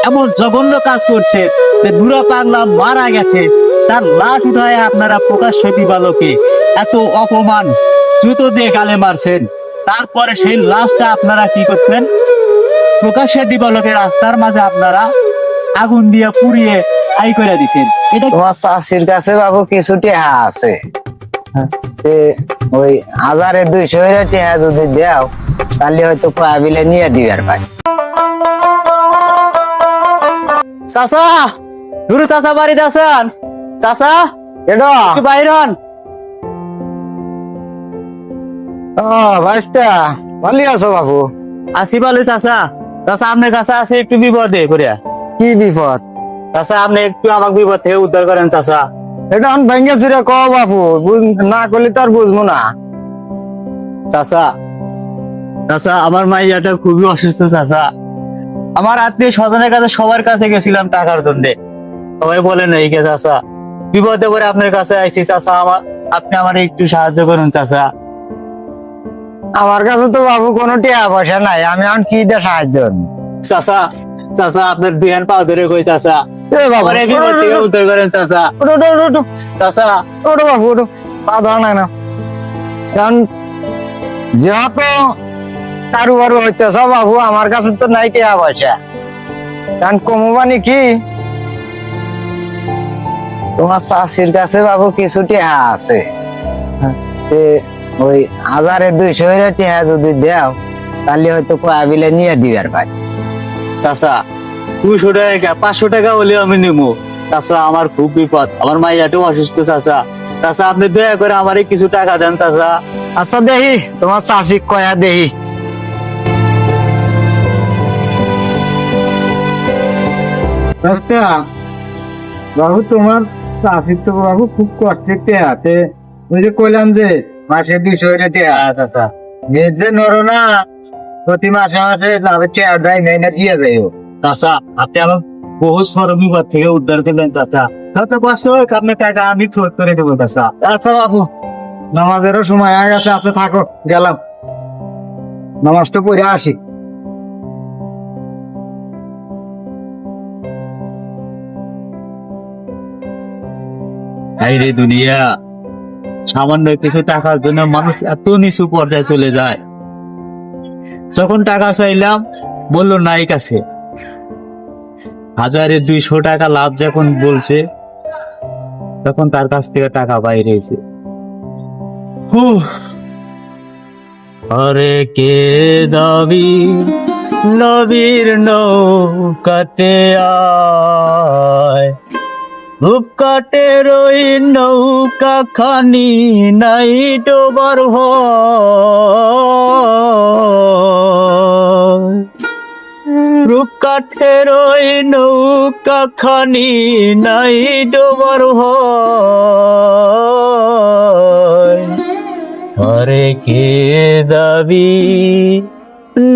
এমন জঘন্য কাজ করছে যে বুড়া পাগলা মারা গেছে, তার লাশ উঠায় আপনারা প্রকাশ্য দিবালোকে এত অপমান জুতো দিয়ে গালে মারছেন। তারপরে সেই লাশটা আপনারা কি করতেন? প্রকাশ্যে দিবালোকে রাস্তার মাঝে আপনারা আগুন দিয়ে পুড়িয়ে ছাই করে দিতেন। এটা তোমার চাষির কাছে বাবু কিছু টেহা আছে, তে ওই 1200 টেহা যদি দেও তাহলে হয়তো কয়া বিলে নিয়ে দিবার ভাই। চাচা, নুরু চাচা বাড়িতে আছেন? চাচা এটা কি বাইরে হন? ও ভাইস্তা ভালো আছো বাবু? আসি বলে চাচা। চাচা আপনার কাছে আছে একটু বিপদে করিয়া। কি বিপদ? চাচা আপনি একটু আমাকে বিপদ থেকে উদ্ধার করেন চাচা। এটা আমি ভেঙে চুরে ক বাবু, না করলে তো আর বুঝবো না। চাচা, চাচা আমার মাইয়াটা খুবই অসুস্থ চাচা। আমার আত্মীয় স্বজনের কাছে সবার কাছে গেছিলাম টাকার জন্য, সবাই বলে নাই কে চাচা। বিপদে পরে আপনার কাছে আইছি চাচা, আপনি আমার একটু সাহায্য করুন চাচা। আমার কাছে তো বাবু কোনো টেহা পয়সা নাই, আমি এখন কি দিয়ে সাহায্য করবো? চাচা, চাচা আপনার দুহান পা ধরে কই চাচা, এ বাবু, আমার এই বিপদ থেকে উদ্ধার করেন চাচা। ওঠো, ওঠো, ওঠো, ওঠো, চাচা ওঠো বাবু, ওঠো, পা ধরা নাই না। কারণ যেহেতু কারু বারু হইতেছ বাবু, আমার কাছে তো নাই টেহা পয়সা, কারণ কমবানি কি তোমার চাষির কাছে বাবু কিছু টেহা আছে, তে ওই 1200 টেহা যদি দেও তাহলে হয়তো কয়া বিলে নিয়ে দিবার ভাই। চাচা 200 টাকা 500 টাকা হলে আমি নেবো চাচা। আমার খুব বিপদ, আমার মাইয়াটাও অসুস্থ চাচা। চাচা আপনি দয়া করে আমারে কিছু টাকা দেন চাচা। আচ্ছা দেখি তোমার চাষি কয়া দেখি। বাবু তোমার চাষির তো বাবু খুব কষ্টের টেহাতে, ওই যে কইলাম যে মাসে 200 টেহা, চাচা মেয়ে যে নরো না, প্রতি মাসে মাসে লাভের টেহা দেয় নাই না দিয়ে যায় ও। চাচা আপনি আমার বহু বড় বিপদ থেকে উদ্ধার করলেন চাচা। যত কষ্ট হোক আপনার টাকা আমি শোধ করে দেবো চাচা। আচ্ছা বাবু, নামাজেরও সময় হয়ে গেছে, আপনি থাকো, গেলাম, নামাজটা পড়ে আসি। এই রে দুনিয়া, সামান্য কিছু টাকার জন্য মানুষ এত নিচু পর্যায়ে চলে যায়। যখন টাকা চাইলাম বললো নাই কাছে, 1200 টাকা লাভ যখন বলছে তখন তার কাছ থেকে টাকা বাইরেছে। আরে কে দাবি নবীর নৌকাতে আয়, রূপকাটের ওই নৌকা খানি নাই ডোবার ভয়। রূপকাঠের ওই নৌকা খানি নাই ডোবার ভয়। আরে কে দাবি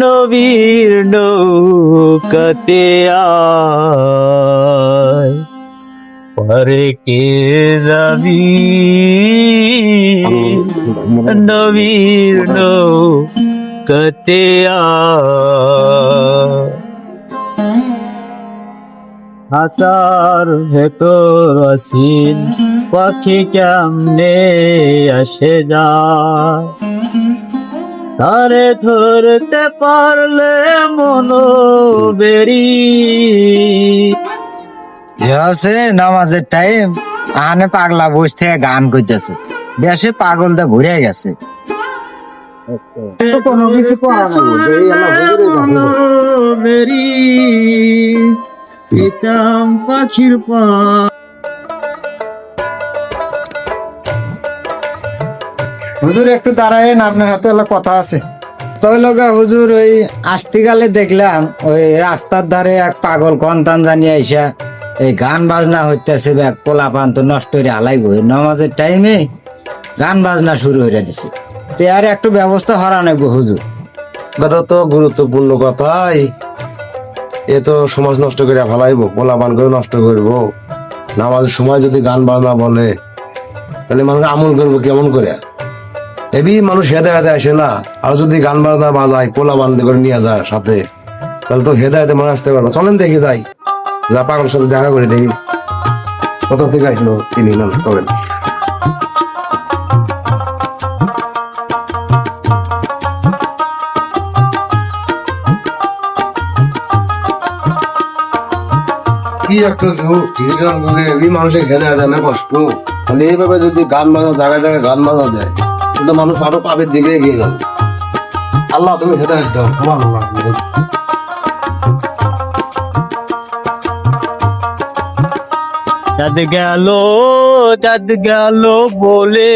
নবীর নৌকাতে আয়, আরে কে দাবি নবীর নৌকাতে আয়। হাতার ভেতর আছেন পাখি কেমনে আসে যায়, তারে ধরতে পারলে মনো বেরি। আছে নামাজের টাইম, আনে পাগলা বসে থেকে গান করতেছে, দেশে পাগলটা ঘুরে গেছে। কোনো কিছু করা নাই, এই আল্লাহ হুজুরে জানে। মেরি পিতাম পাখির পা। হুজুর একটু দাঁড়ায়েন, আপনার হাতে এলা কথা আছে। তো লগা হুজুর ওই আসতে গেলে দেখলাম ওই রাস্তার ধারে এক পাগল কন্তান জানিয়ে আইসা এই গান বাজনা হইতেছে, এক পোলা পান তো নষ্ট করে হালাইব, নামাজের টাইমে গান বাজনা শুরু হয়ে দিছে। তে আর একটু ব্যবস্থা হরা নেবো হুজুর। দাদা তো গুরুত্বপূর্ণ কথাই, এ তো সমাজ নষ্ট করে ফেলাইবো, পোলা পান করে নষ্ট করবো। নামাজের সময় যদি গান বাজনা বলে তাহলে মানুষ আমল করবো কেমন করে? এবি মানুষ হেদায়তে আসে না, আর যদি গান বাজনা বাজায় পোলা বান্ধে করে নিয়ে যায় সাথে, তাহলে তো হেদায়তে মানুষ আসতে পারবে। চলেন দেখে যাই। যা পাগলের সাথে দেখা করে দেখি কোথা থেকে আসলো তিনি না তবে না। কি একটা এই মানুষের ঘেরে জানে কষ্ট, মানে এইভাবে যদি গান বাজা জায়গায় জায়গায় গান বাজা যায় কিন্তু মানুষ আরো পাপের দিকে এগিয়ে যাবে। আল্লাহ তুমি সেটা দাও, সুবহানাল্লাহ। চাঁদ গেল বলে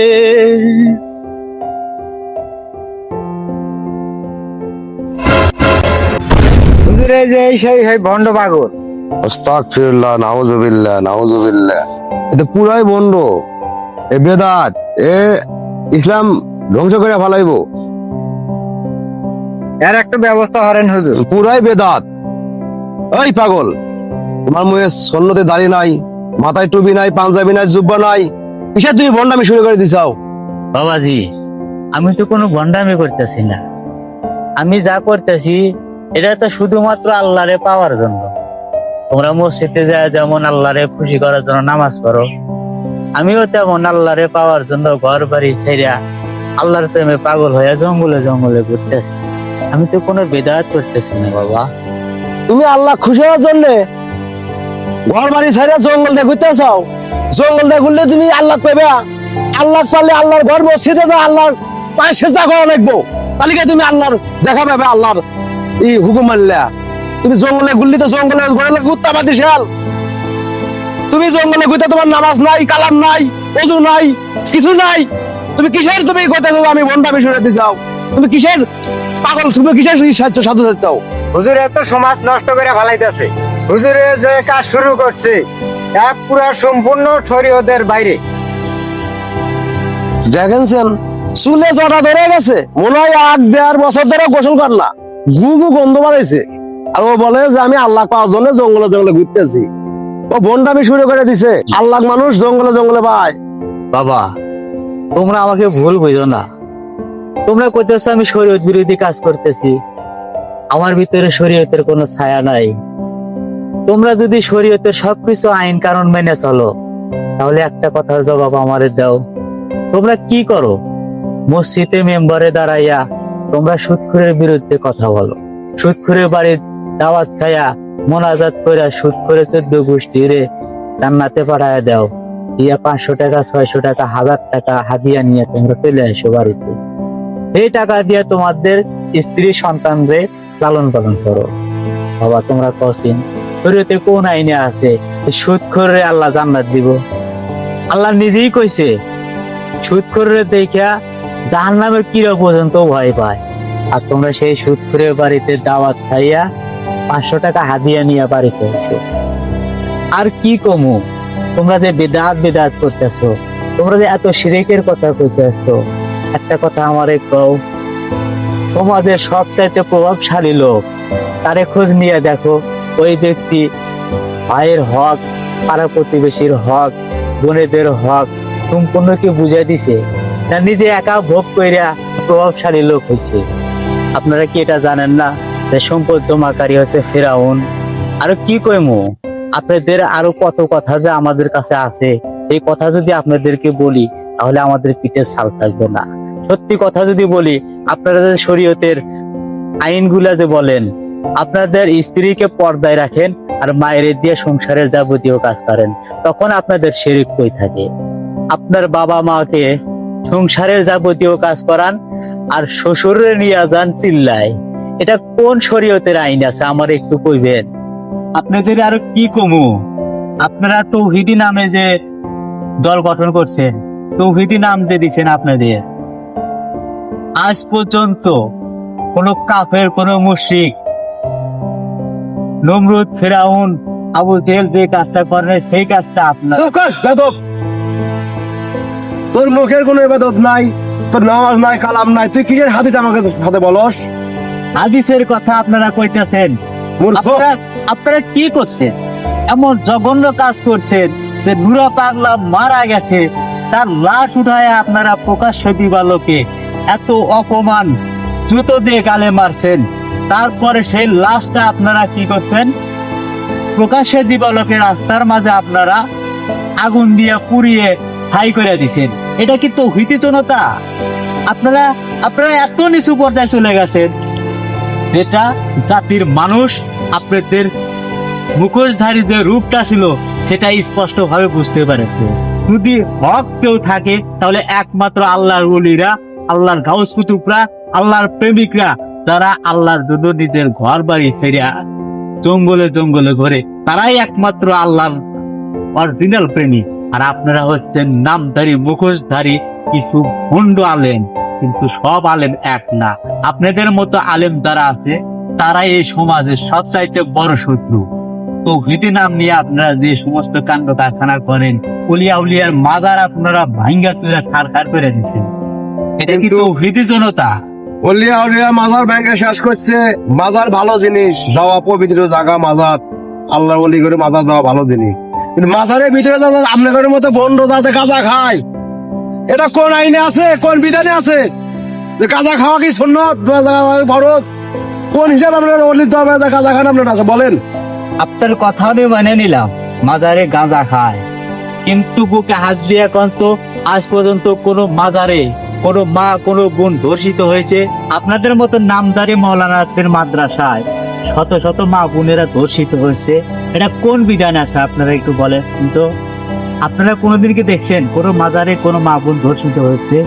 হুজুর এই যে সেই ভণ্ড পাগল, আস্তাগফিরুল্লাহ, নাউযুবিল্লাহ, নাউযুবিল্লাহ। এটা পুরাই বন্ধ, এ বেদাত, এ ইসলাম ধ্বংস করে ফেলাইবো। এর একটা ব্যবস্থা করেন হুজুর। পুরাই বেদাত। ওই পাগল, তোমার মুখে সন্ন্যতে দাড়ি নাই, মাথায় টুপি নাই, পাঞ্জাবি নাই, জুব্বা নাই, কিসের তুমি ভণ্ডামি শুরু করে দিছাও? বাবাজি, আমি তো কোনো ভণ্ডামি করতেছি না। আমি যা করতেছি এটা তো শুধুমাত্র আল্লাহরে পাওয়ার জন্য। তোমরা মসজিদে যায় যেমন আল্লাহরে খুশি করার জন্য নামাজ পড়ো, আমিও তেমন আল্লাহরে পাওয়ার জন্য ঘর বাড়ি ছেড়া আল্লাহর প্রেমে পাগল হয়ে জঙ্গলে জঙ্গলে ঘুরতেছি। আমি তো কোনো বেদাত করতেছি না বাবা। তুমি আল্লাহ খুশি হওয়ার জন্য ঘর বাড়ি ছেড়ে জঙ্গল দিয়ে ঘুরতে চাও? জঙ্গল দিয়ে ঘুরলে তুমি আল্লাহ পেবে? আল্লাহ পারলে আল্লাহর ঘর মসজিদে যাও, আল্লাহর পায়ে সেজদা করা লাগবো, তালিকা তুমি আল্লাহর দেখা পাবে। আল্লাহর এই হুকুম মানলে তুমি জঙ্গলে ঘুরলি তো জঙ্গলে ঘরে ঘুরতে পারতি শেয়াল। তুমি জঙ্গলে ঘুরতে তোমার নামাজ নাই, কালাম নাই, ওযু নাই, কিছু নাই। তুমি কিসের তুমি কথা আমি ভণ্ডামি শুনে চাও? তুমি কিসের পাগল? তুমি কিসের সাধু চাও? হুজুর এত সমাজ নষ্ট করে ফেলাইতেছে। হুজুরে যে কাজ শুরু করছে এক পুরা সম্পূর্ণ শরীয়তের বাইরে। দেখেনছেন চুলে জটা ধরে গেছে, মনে হয় 8-1.5 বছর ধরে গোসল কর না, গু গু গন্ধ বাড়াইছে। আর ও বলে যে আমি আল্লাহ পাওয়ার জন্য জঙ্গলে জঙ্গলে ঘুরতেছি। ও ভণ্ডামি শুরু করে দিছে। আল্লাহ মানুষ জঙ্গলে জঙ্গলে পায়। বাবা, তোমরা আমাকে ভুল বুঝো না। তোমরা কইতেছো আমি শরীয়ত বিরোধী কাজ করতেছি, আমার ভিতরে শরীয়তের কোনো ছায়া নাই। তোমরা যদি শরীয়তের সবকিছু আইন কানুন মেনে চলো, তাহলে একটা কথার জবাব আমারে দাও। তোমরা কি করো? মসজিদে মেম্বারে দাঁড়াইয়া তোমরা সুদখোরের বিরুদ্ধে কথা বলো, সুদখোরের বাড়ির দাওয়াত খাইয়া মোনাজাত কইরা সুদখোরের 14 গোষ্ঠীরে জান্নাতে পাঠাইয়া দাও। ইয়া 500 টাকা, 600 টাকা, 1000 টাকা হাদিয়া নিয়ে তোমরা চলে আসো বাড়িতে। এই টাকা দিয়ে তোমাদের স্ত্রী সন্তানদের লালন পালন করো। বাবা, তোমরা কঠিন শরীয়তে কোন আইনে আছে সুদখোরে আল্লাহ জান্নাত দিব? আল্লাহ নিজেই কইছে সুদখোরে দেখা জাহান্নামের কিরা পর্যন্ত ভয় পায়। আর তোমরা সেই সুদখোরের বাড়িতে দাওয়াত খাইয়া 500 টাকা হাদিয়া নিয়ে বাড়িতে এসো। আর কি কমু? তোমরা যে বেদাত করতেছো, তোমরা যে এত শিরকের কথা কইতেছো, একটা কথা আমারে কও, সমাজের সবচাইতে প্রভাবশালী লোক তারে খোঁজ নিয়ে দেখো। ওই ব্যক্তি ভাইয়ের হক, পাড়া প্রতিবেশীর হক, বোনেদের হক সম্পূর্ণ কি বুঝাই দিছে না নিজে একা ভোগ কইরা প্রভাবশালী লোক হয়েছে? আপনারা কি এটা জানেন না যে সম্পদ জমাকারী হচ্ছে ফেরাউন? আর কি কইমু, আপনাদের আরো কত কথা যে আমাদের কাছে আছে, এই কথা যদি আপনাদেরকে বলি তাহলে আমাদের পিঠে ছাল থাকবে না। সত্যি কথা যদি বলি, আপনারা যে শরীয়তের আইনগুলা যে বলেন, আপনাদের স্ত্রীকে পর্দায় রাখেন আর মায়ের দিয়ে সংসারের যাবতীয় কাজ করেন, তখন আপনাদের শিরক কই থাকে? আপনার বাবা মাকে সংসারের যাবতীয় কাজ করান আর শ্বশুরে নিয়ে যান চিল্লায়। এটা কোন শরীয়তের আইন আছে আমার একটু কইবেন? আপনাদের আরো কি কমু? আপনারা তৌহিদি নামে যে দল গঠন করছেন, তৌহিদি নাম দিয়ে দিচ্ছেন আপনাদের। আজ পর্যন্ত কোন কাফের, কোন মুশরিক, নমরুদ, ফেরাউন, আবু জেহেল যে কাজটা করেন সেই কাজটা আপনার। তোর মুখের কোনো ইবাদত নাই, তোর নামাজ নাই, কালাম নাই, তুই কিসের হাদিস আমাকে সাথে বলস? হাদিসের কথা আপনারা কইতেছেন। আপনারা কি করছেন? এমন জঘন্য কাজ করছেন যে বুড়া পাগলা মারা গেছে, তার লাশ উঠায় আপনারা প্রকাশ্য দিবালোকে এত অপমান জুতো দিয়ে গালে মারছেন। তারপরে সেই লাশটা আপনারা কি করছেন? প্রকাশ্যে দিবালোকে রাস্তার মাঝে আপনারা আগুন দিয়ে পুড়িয়ে ছাই করে দিছেন। এটা কি তৌহিদি জনতা? আপনারা আপনারা এত নিচু পর্যায়ে চলে গেছেন, যেটা জাতির মানুষ আপনাদের মুখোশধারী যে রূপটা ছিল সেটা স্পষ্ট ভাবে বুঝতে পারেছে। যদি হক কেউ থাকে তাহলে একমাত্র আল্লাহর ওলিরা, আল্লাহর গাউস কুতুবরা, আল্লাহর প্রেমিকরা, যারা আল্লাহর জন্য নিজের ঘর বাড়ি ফেরিয়া জঙ্গলে জঙ্গলে ঘরে, তারাই একমাত্র আল্লাহর অরিজিনাল প্রেমিক। আর আপনারা হচ্ছেন নামধারী মুখোশধারী কিছু ভণ্ড আলেম, কিন্তু সব আলেম এক না। আপনাদের মতো আলেম যারা আছে তারাই এই সমাজের সবচাইতে বড় শত্রু। তৌহিদি নাম নিয়ে আপনারা যে সমস্ত কাণ্ড কারখানা করেন, উলিয়া উলিয়ার মাজার আপনারা ভাঙ্গা চুরা খার করে দিচ্ছেন, এটা কি তৌহিদি জনতা? অলিয়া উলিয়া মাজার ব্যাংকে শেষ করছে। মাজার ভালো জিনিস, যাওয়া পবিত্র জায়গা মাজার, আল্লাহ বলি করে মাজার দেওয়া ভালো জিনিস, কিন্তু মাজারের ভিতরে আপনাদের মতো বন্ড যাতে কাজা খায়, এটা কোন আইনে আছে, কোন বিধানে আছে যে কাজা খাওয়া কি সুন্নত ফরজ? কোন হিসাবে আপনার অলির দরবারে কাজা খান আপনার আছে বলেন? আপনার কথা আমি মানে নিলাম, মাজারে গাঁজা খায়, কিন্তু বুকে হাত দিয়ে এখন তো আজ পর্যন্ত কোনো মাজারে কোনো মা কোনো বোন ধর্ষিত হয়েছে? আপনাদের মতো নামদারি মৌলানাদের মাদ্রাসায় শত শত মা বোনেরা ধর্ষিত হয়েছে, এটা কোন বিধান আছে আপনারা একটু বলেন। কিন্তু আপনারা কোনোদিন কি দেখছেন কোনো মাজারে কোনো মা বোন ধর্ষিত হয়েছে?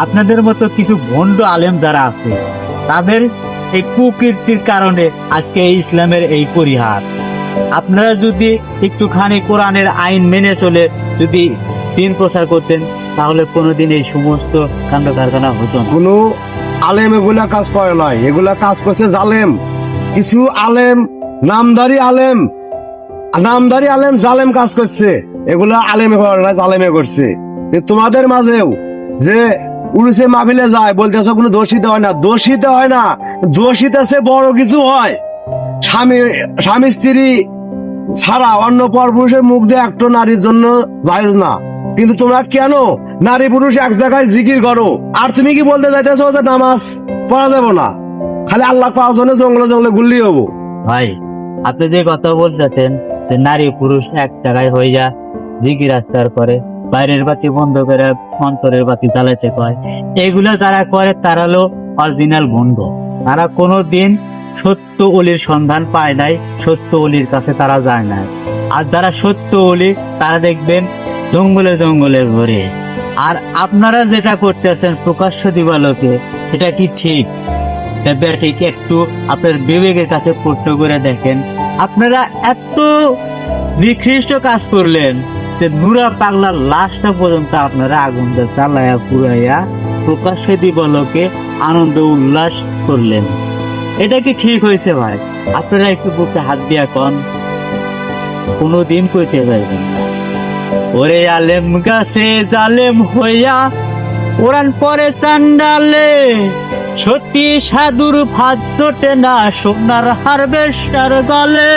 আপনাদের মতো কিছু ভণ্ড আলেম যারা আছে তাদের এই কুকীর্তির কারণে আজকে এই ইসলামের এই পরিহার। আপনারা যদি একটুখানি কোরআনের আইন মেনে চলে যদি দিন প্রচার করতেন, তাহলে কোনোদিন এই সমস্ত কাণ্ড কারখানা হতো না। কোনো আলেম এগুলা কাজ করে নাই, এগুলা কাজ করছে জালেম। কিছু আলেম, নামদারি আলেম জালেম কাজ করছে, এগুলা আলেমে করে না, জালেমে করছে। তোমাদের মাঝেও যে উড়ুসে মাহফিলে যায় বলতেছ কোনো দোষিত হয় না, দোষিত হয় না, দোষিত আছে বড় কিছু হয়। স্বামী স্ত্রী ছাড়া অন্য পর পুরুষের মুখ দিয়ে একটা নারীর জন্য জায়েজ না, কিন্তু তোমরা কেন নারী পুরুষ এক জায়গায় জিকির করো? আর তুমি কি বলতে চাইতেছো যে নামাজ পড়া যাবো না, খালি আল্লাহ পাওয়ার জন্য জঙ্গলে জঙ্গলে গুল্লি হবো? ভাই, আপনি যে কথা বলতেছেন যে নারী পুরুষ এক জায়গায় হয়ে যা জিকির আজকার করে, বাইরের বাতি বন্ধ করে অন্তরের বাতি জ্বালাইতে কয়, এগুলা যারা করে তারা হলো অরিজিনাল বন্ধ। তারা কোনোদিন সত্য অলির সন্ধান পায় নাই, সত্য অলির কাছে তারা যায় নাই। আর যারা সত্য অলি তারা দেখবেন জঙ্গলে জঙ্গলে ঘুরে। আর আপনারা যেটা করতেছেন প্রকাশ্য দিবালোকে, সেটা কি ঠিক? ঠিক একটু আপনার বিবেকের কাছে প্রশ্ন করে দেখেন। আপনারা এত নিকৃষ্ট কাজ করলেন যে নুরা পাগলার লাশটা পর্যন্ত আপনারা আগুন দিয়ে জ্বালায়া পুরাইয়া প্রকাশ্যে দিবালোকে আনন্দ উল্লাস করলেন। এটা কি ঠিক হয়েছে ভাই? আপনারা একটু বুকে হাত দিয়া কন, কোনোদিন কইতে পারবেন না। ওরে আলেম গাছে জালেম হইয়া কোরআন পরে চান্ডালে, সত্যি সাধুর ভাত জোটে না সোনার হারবেস্টার গলে।